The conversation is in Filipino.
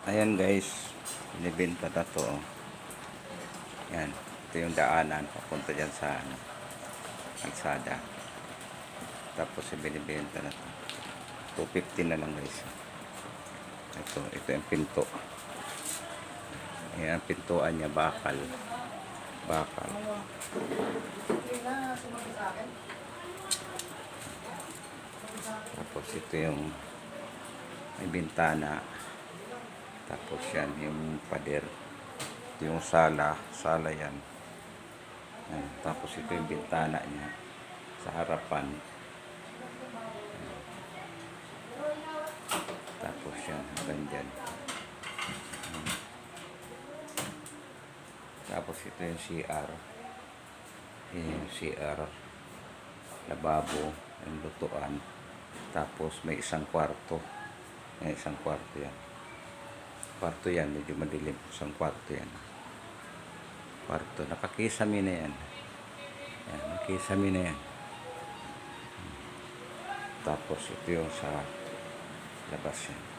Ayan guys, binibenta na to. Yan, ito yung daanan papunta dyan sa kalsada. Tapos binibenta na to. 250 na lang guys. Ito yung pinto. Ayan, ang pintuan niya bakal. Bakal. Tapos ito yung may bintana. Tapos yan yung pader. Ito yung sala yan. Ayan. Tapos ito yung bintana niya sa harapan. Ayan. Tapos yan hanggang dyan. Ayan. Tapos ito yung CR. Ayan yung CR. Lababo, yung lutuan. Tapos may isang kwarto. May isang kwarto yan. Kwarto yan, medyo madilim. Isang kwarto yan. Kwarto. Nakakisami na yan. Yan, nakisami na yan. Tapos ito yung sa labas yan.